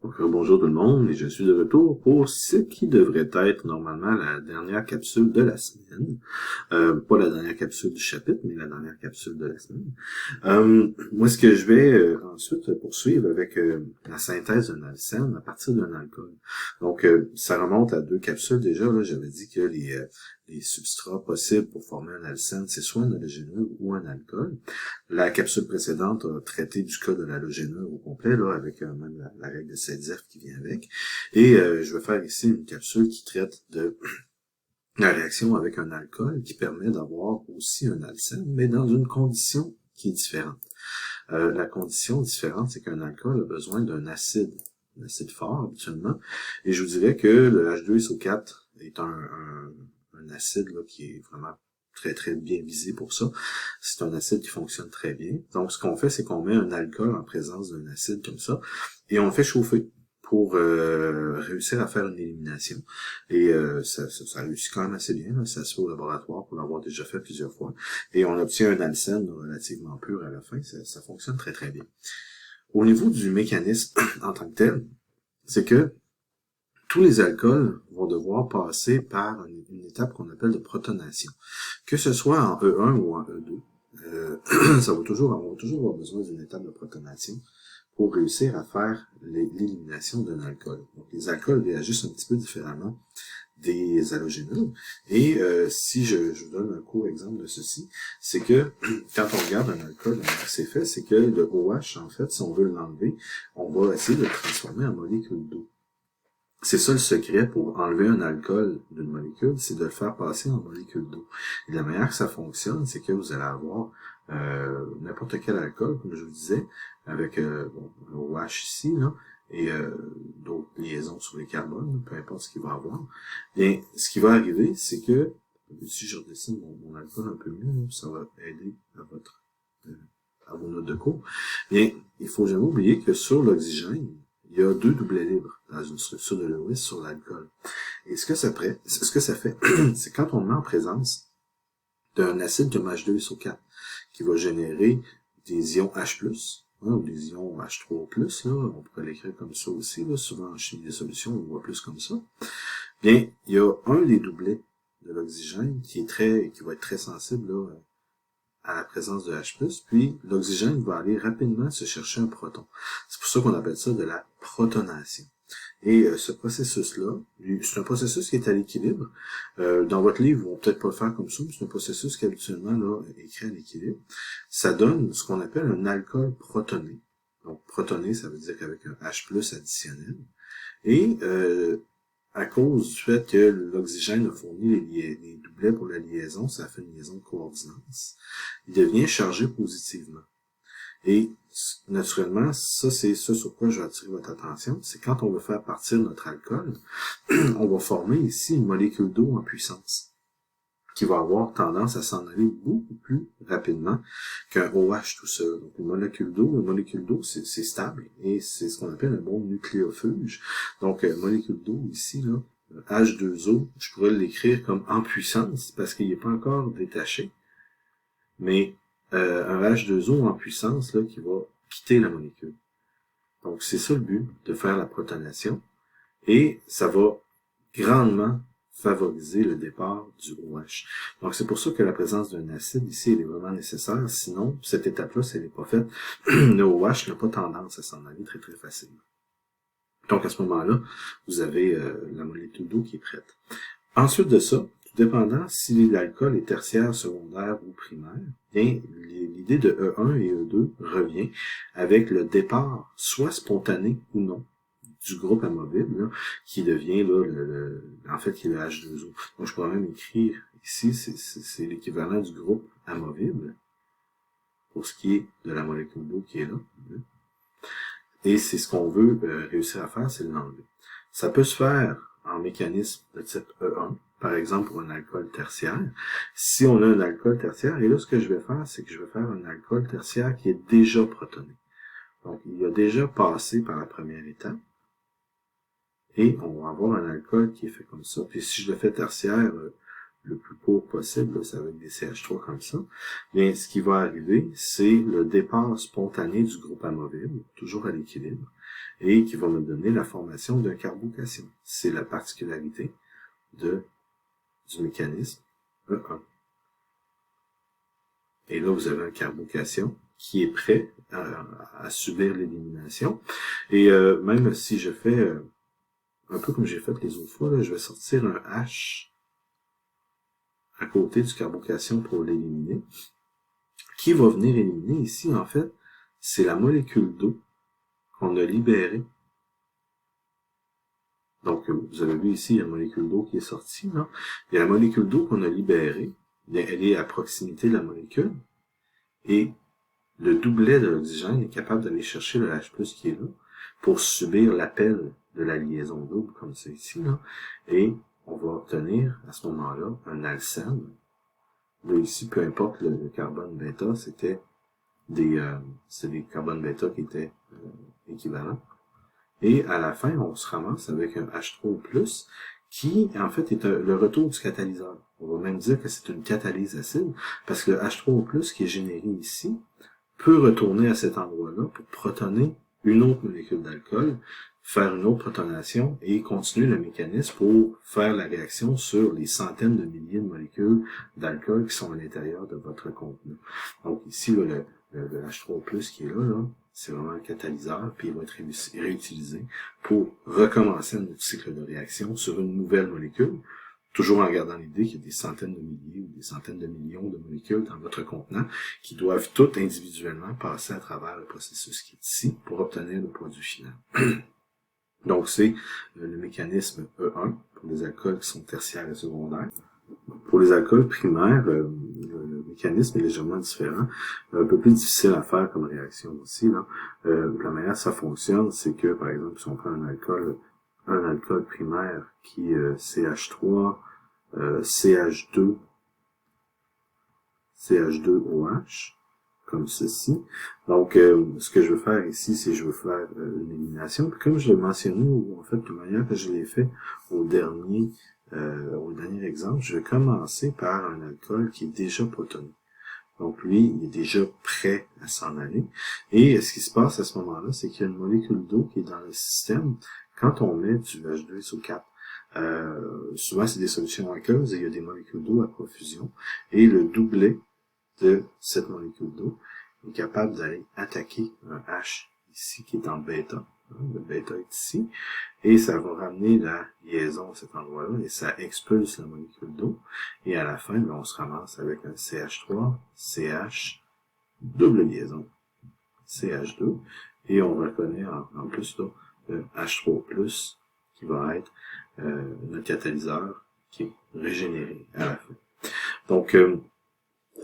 Donc, bonjour tout le monde, et je suis de retour pour ce qui devrait être normalement la dernière capsule de la semaine. Pas la dernière capsule du chapitre, mais la dernière capsule de la semaine. Moi, ce que je vais ensuite poursuivre avec la synthèse d'un alcène à partir d'un alcool. Donc, ça remonte à 2 capsules déjà. Là, j'avais dit que les substrats possibles pour former un alcène, c'est soit un halogénure ou un alcool. La capsule précédente a traité du cas de l'halogénure au complet, là, avec même la règle de Sedef qui vient avec. Et je vais faire ici une capsule qui traite de la réaction avec un alcool qui permet d'avoir aussi un alcène, mais dans une condition qui est différente. La condition différente, c'est qu'un alcool a besoin d'un acide fort habituellement, et je vous dirais que le H2SO4 est un acide là, qui est vraiment très très bien visé pour ça. C'est un acide qui fonctionne très bien. Donc ce qu'on fait, c'est qu'on met un alcool en présence d'un acide comme ça, et on le fait chauffer pour réussir à faire une élimination. Et ça réussit quand même assez bien, là. Ça se fait au laboratoire pour l'avoir déjà fait plusieurs fois. Et on obtient un alcène relativement pur à la fin. Ça fonctionne très très bien. Au niveau du mécanisme en tant que tel, c'est que tous les alcools vont devoir passer par une étape qu'on appelle de protonation. Que ce soit en E1 ou en E2, on va toujours avoir besoin d'une étape de protonation pour réussir à faire l'élimination d'un alcool. Donc, les alcools réagissent un petit peu différemment des halogénures. Et si je vous donne un court exemple de ceci, c'est que quand on regarde un alcool, c'est fait, c'est que le OH, en fait, si on veut l'enlever, on va essayer de le transformer en molécule d'eau. C'est ça le secret pour enlever un alcool d'une molécule, c'est de le faire passer en molécule d'eau. Et la manière que ça fonctionne, c'est que vous allez avoir n'importe quel alcool, comme je vous disais, avec un OH ici, là, et d'autres liaisons sur les carbones, peu importe ce qu'il va avoir. Bien, ce qui va arriver, c'est que, si je redessine mon alcool un peu mieux, là, ça va aider à vos notes de cours. Bien, il faut jamais oublier que sur l'oxygène, il y a 2 doublets libres dans une structure de Lewis sur l'alcool. Et ce que ça fait, c'est quand on le met en présence d'un acide comme H2SO4, qui va générer des ions H+, ou des ions H3+, là, on pourrait l'écrire comme ça aussi, là, souvent en chimie des solutions, on le voit plus comme ça. Bien, il y a un des doublets de l'oxygène qui va être très sensible, là, à la présence de H+, puis l'oxygène va aller rapidement se chercher un proton. C'est pour ça qu'on appelle ça de la protonation. Et ce processus-là, c'est un processus qui est à l'équilibre. Dans votre livre, ils vont peut-être pas le faire comme ça, mais c'est un processus qui habituellement là, est écrit à l'équilibre. Ça donne ce qu'on appelle un alcool protoné. Donc protoné, ça veut dire qu'avec un H+ additionnel. Et à cause du fait que l'oxygène a fourni les doublets pour la liaison, ça fait une liaison de coordinance, il devient chargé positivement. Et naturellement, ça c'est ce sur quoi je vais attirer votre attention, c'est quand on veut faire partir notre alcool, on va former ici une molécule d'eau en puissance, qui va avoir tendance à s'en aller beaucoup plus rapidement qu'un OH tout seul. Donc une molécule d'eau, c'est stable, et c'est ce qu'on appelle un bon nucléofuge. Donc molécule d'eau ici, là, H2O, je pourrais l'écrire comme en puissance, parce qu'il n'est pas encore détaché, mais un H2O en puissance là, qui va quitter la molécule. Donc c'est ça le but, de faire la protonation, et ça va grandement favoriser le départ du OH. Donc c'est pour ça que la présence d'un acide ici, elle est vraiment nécessaire, sinon cette étape-là, si elle n'est pas faite, le OH n'a pas tendance à s'en aller très très facilement. Donc à ce moment-là, vous avez la molécule d'eau qui est prête. Ensuite de ça, tout dépendant si l'alcool est tertiaire, secondaire ou primaire, bien, l'idée de E1 et E2 revient avec le départ, soit spontané ou non, du groupe amovible, là, qui devient là, en fait, qui est le H2O. Donc, je pourrais même écrire ici, c'est l'équivalent du groupe amovible, pour ce qui est de la molécule d'eau qui est là. Et c'est ce qu'on veut réussir à faire, c'est l'enlever. Ça peut se faire en mécanisme de type E1, par exemple pour un alcool tertiaire. Si on a un alcool tertiaire, et là, ce que je vais faire, c'est que je vais faire un alcool tertiaire qui est déjà protoné. Donc, il a déjà passé par la première étape. Et on va avoir un alcool qui est fait comme ça. Puis si je le fais tertiaire le plus court possible, c'est avec des CH3 comme ça, ce qui va arriver, c'est le départ spontané du groupe amovible, toujours à l'équilibre. et qui va me donner la formation d'un carbocation. C'est la particularité du mécanisme E1. Et là, vous avez un carbocation qui est prêt à subir l'élimination. Et même si je fais, un peu comme j'ai fait les autres fois, là, je vais sortir un H à côté du carbocation pour l'éliminer. Qui va venir éliminer ici, en fait, c'est la molécule d'eau qu'on a libérée. Donc, vous avez vu ici, il y a une molécule d'eau qui est sortie, là. Et la molécule d'eau qu'on a libérée, elle est à proximité de la molécule. Et le doublet de l'oxygène est capable d'aller chercher le H+, qui est là, pour subir l'appel de la liaison double, comme c'est ici, là. Et on va obtenir, à ce moment-là, un alcène. Là, ici, peu importe le carbone bêta, c'était des carbones bêta qui étaient équivalents. Et à la fin, on se ramasse avec un H3+, qui, en fait, est le retour du catalyseur. On va même dire que c'est une catalyse acide, parce que le H3+, qui est généré ici, peut retourner à cet endroit-là pour protoner une autre molécule d'alcool, faire une autre protonation et continuer le mécanisme pour faire la réaction sur les centaines de milliers de molécules d'alcool qui sont à l'intérieur de votre contenant. Donc ici, là, le H3+, qui est là, c'est vraiment un catalyseur, puis il va être réutilisé pour recommencer un autre cycle de réaction sur une nouvelle molécule, toujours en gardant l'idée qu'il y a des centaines de milliers ou des centaines de millions de molécules dans votre contenant qui doivent toutes individuellement passer à travers le processus qui est ici pour obtenir le produit final. Donc, c'est le mécanisme E1 pour les alcools qui sont tertiaires et secondaires. Pour les alcools primaires, le mécanisme est légèrement différent, un peu plus difficile à faire comme réaction aussi. Là. La manière dont ça fonctionne, c'est que, par exemple, si on prend un alcool primaire qui est CH3, CH2, CH2OH, comme ceci. Donc, ce que je veux faire ici, c'est que je veux faire une élimination. Puis comme je l'ai mentionné, ou en fait, de manière que je l'ai fait au dernier exemple, je vais commencer par un alcool qui est déjà protoné. Donc, lui, il est déjà prêt à s'en aller. Et ce qui se passe à ce moment-là, c'est qu'il y a une molécule d'eau qui est dans le système. Quand on met du H2SO4, souvent, c'est des solutions aqueuses et il y a des molécules d'eau à profusion. Et le doublet de cette molécule d'eau est capable d'aller attaquer un H ici qui est en bêta. Le bêta est ici. Et ça va ramener la liaison à cet endroit-là et ça expulse la molécule d'eau. Et à la fin, on se ramasse avec un CH3, CH, double liaison, CH2. Et on reconnaît en plus là, le H3+, qui va être notre catalyseur qui est régénéré à la fin. Donc,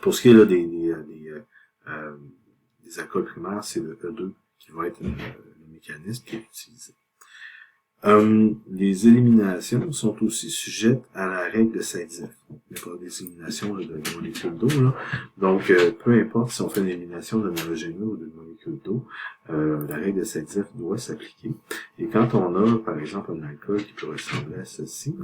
pour ce qui est là, des alcools primaires, c'est le E2 qui va être le mécanisme qui est utilisé. Les éliminations sont aussi sujettes à la règle de Saint-Zeph. Il n'y a pas des éliminations de molécules d'eau. Là. Donc, peu importe si on fait une élimination d'un halogénure ou d'une molécule d'eau, la règle de Saint-Zeph doit s'appliquer. Et quand on a, par exemple, un alcool qui peut ressembler à ceci,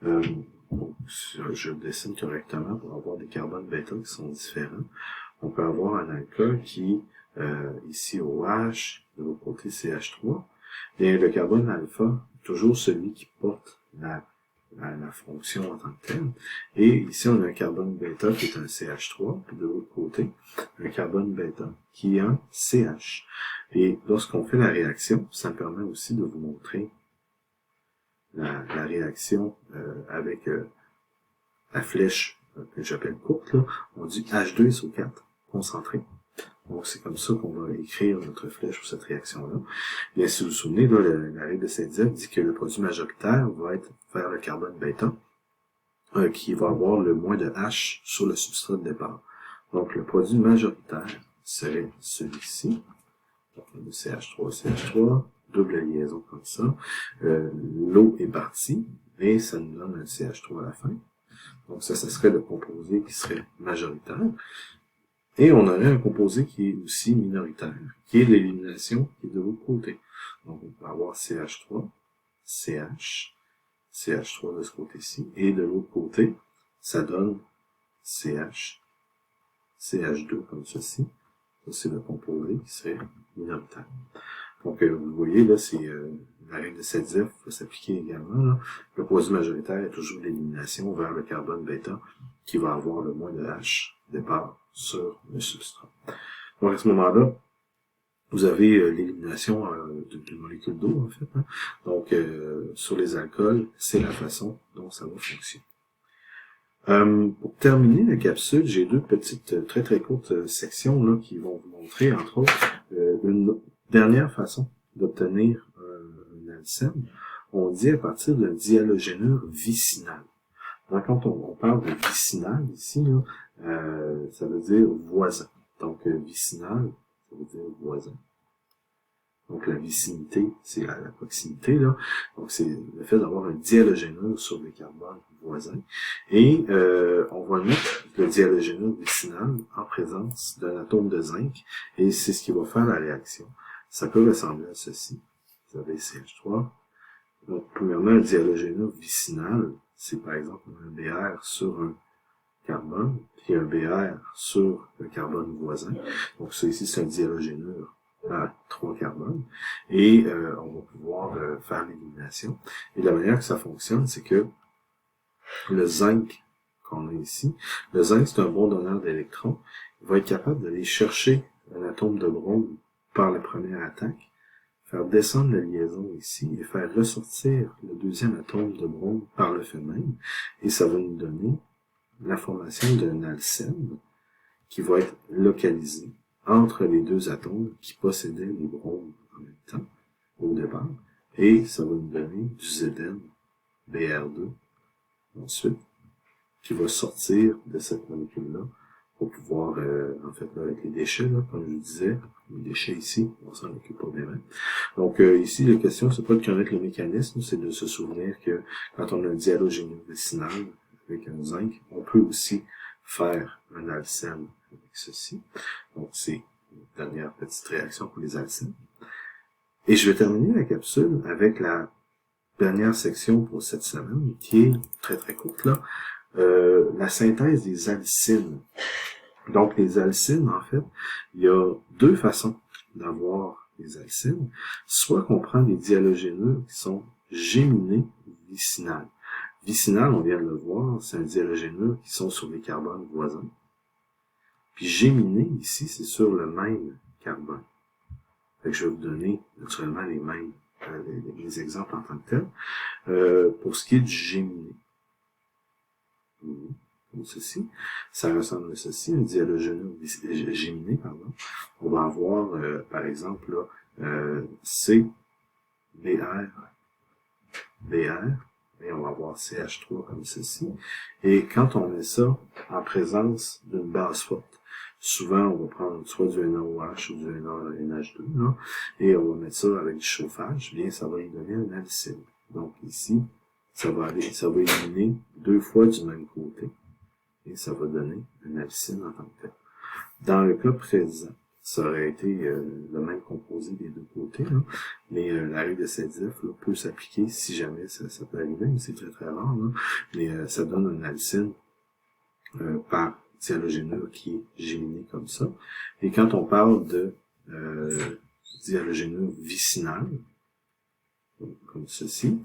je dessine correctement pour avoir des carbones bêta qui sont différents. On peut avoir un alcool qui, ici OH, de l'autre côté CH3, et le carbone alpha, toujours celui qui porte la fonction en tant que telle. Et ici, on a un carbone bêta qui est un CH3, puis de l'autre côté, un carbone bêta qui est un CH. Et lorsqu'on fait la réaction, ça me permet aussi de vous montrer la réaction avec la flèche que j'appelle courte, là. On dit H2SO4 concentré. Donc, c'est comme ça qu'on va écrire notre flèche pour cette réaction-là. Bien, si vous vous souvenez, là, la règle de Saint-Zeph dit que le produit majoritaire va être vers le carbone bêta, qui va avoir le moins de H sur le substrat de départ. Donc, le produit majoritaire serait celui-ci. Donc, le CH3, double liaison comme ça. L'eau est partie, et ça nous donne un CH3 à la fin. Donc, ça serait le composé qui serait majoritaire. Et on aurait un composé qui est aussi minoritaire, qui est l'élimination qui est de l'autre côté. Donc, on peut avoir CH3, CH, CH3 de ce côté-ci, et de l'autre côté, ça donne CH, CH2 comme ceci. Ça, c'est le composé qui serait minoritaire. Donc, vous voyez, là, c'est la règle de Sedzeff va s'appliquer également. Là. Le produit majoritaire est toujours l'élimination vers le carbone bêta qui va avoir le moins de H départ sur le substrat. Donc, à ce moment-là, vous avez l'élimination d'une molécule d'eau, en fait. Hein. Donc, sur les alcools, c'est la façon dont ça va fonctionner. Pour terminer la capsule, j'ai deux petites, très très courtes sections là qui vont vous montrer, entre autres, une dernière façon d'obtenir un alcène. On dit à partir d'un dihalogénure vicinal. Donc, quand on parle de vicinal ici, là, ça veut dire voisin. Donc, vicinal, ça veut dire voisin. Donc, la vicinité, c'est la proximité, là. Donc, c'est le fait d'avoir un dihalogénure sur des carbones voisins. Et on va mettre le dihalogénure vicinal en présence d'un atome de zinc. Et c'est ce qui va faire la réaction. Ça peut ressembler à ceci. Vous avez CH3. Donc, premièrement, un dihalogénure vicinal, c'est par exemple un Br sur un carbone, puis un Br sur un carbone voisin. Donc, ça ici, c'est un dihalogénure à 3 carbones. Et on va pouvoir faire l'élimination. Et la manière que ça fonctionne, c'est que le zinc qu'on a ici, le zinc, c'est un bon donneur d'électrons. Il va être capable d'aller chercher un atome de brome par la première attaque, faire descendre la liaison ici et faire ressortir le deuxième atome de brome par le fait même. Et ça va nous donner la formation d'un alcène qui va être localisé entre les deux atomes qui possédaient les bromes en même temps au départ. Et ça va nous donner du Zn Br2 ensuite, qui va sortir de cette molécule-là pour pouvoir, en fait, là, avec les déchets, là, comme je vous disais, les déchets ici, on s'en occupe pas bien. Donc, ici, la question, c'est pas de connaître le mécanisme, c'est de se souvenir que quand on a un dihalogénure vicinal avec un zinc, on peut aussi faire un alcène avec ceci. Donc, c'est une dernière petite réaction pour les alcènes. Et je vais terminer la capsule avec la dernière section pour cette semaine, qui est très très courte, là. La synthèse des alcynes. Donc, les alcynes, en fait, il y a deux façons d'avoir les alcynes. Soit qu'on prend des dihalogénures qui sont géminés ou vicinales. Vicinal, on vient de le voir, c'est un dihalogénure qui sont sur des carbones voisins. Puis géminé, ici, c'est sur le même carbone. Fait que je vais vous donner naturellement les mêmes les exemples en tant que tels. Pour ce qui est du géminé, comme ceci, ça ressemble à ceci, un dihalogénure géminé, pardon. On va avoir, par exemple, là, C, Br, Br, et on va avoir CH3 comme ceci. Et quand on met ça en présence d'une base forte, souvent on va prendre soit du NaOH ou du NaNH2, là, et on va mettre ça avec du chauffage, bien ça va lui donner un alcyne. Donc ici, ça va éliminer deux fois du même côté, et ça va donner un alcyne en tant que tel. Dans le cas présent, ça aurait été le même composé des deux côtés, là, mais la règle de Sedzeff peut s'appliquer si jamais ça peut arriver, mais c'est très très rare, là, mais ça donne un alcyne par dihalogénure qui est géminé comme ça. Et quand on parle de dihalogénure vicinal, comme ceci,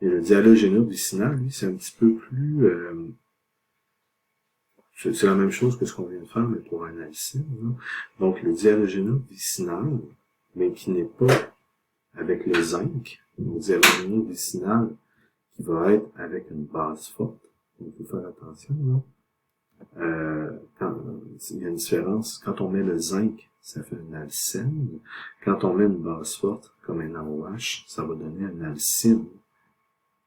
et le dihalogénure vicinal, lui, c'est un petit peu plus... c'est la même chose que ce qu'on vient de faire, mais pour un alcyne. Là. Donc, le dihalogénure vicinal, mais qui n'est pas avec le zinc, le dihalogénure vicinal qui va être avec une base forte. Donc, il faut faire attention, là. Il y a une différence. Quand on met le zinc, ça fait un alcène. Quand on met une base forte, comme un NaOH, ça va donner un alcyne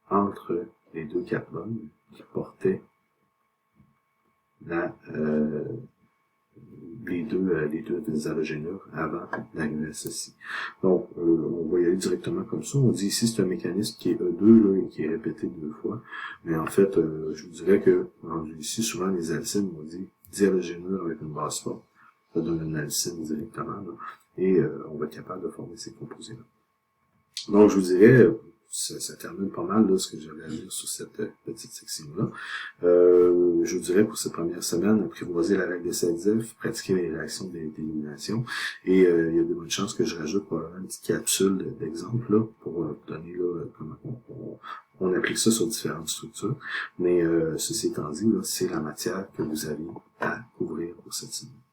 entre les deux carbones qui portaient les deux dihalogénures avant d'arriver à ceci. Donc, on va y aller directement comme ça. On dit ici, c'est un mécanisme qui est E2, là, et qui est répété deux fois. Mais en fait, je vous dirais que, ici, souvent, les alcynes, on dit dihalogénure avec une base forte. Ça donne une alcyne directement, là, et on va être capable de former ces composés-là. Donc, je vous dirais, ça termine pas mal là, ce que j'avais à dire sur cette petite section-là. Je vous dirais pour cette première semaine, apprivoiser la règle des 7F, pratiquer les réactions d'élimination, et il y a de bonnes chances que je rajoute probablement une petite capsule d'exemple là, pour vous donner là, comment on applique ça sur différentes structures. Mais ceci étant dit, là, c'est la matière que vous avez à couvrir pour cette semaine.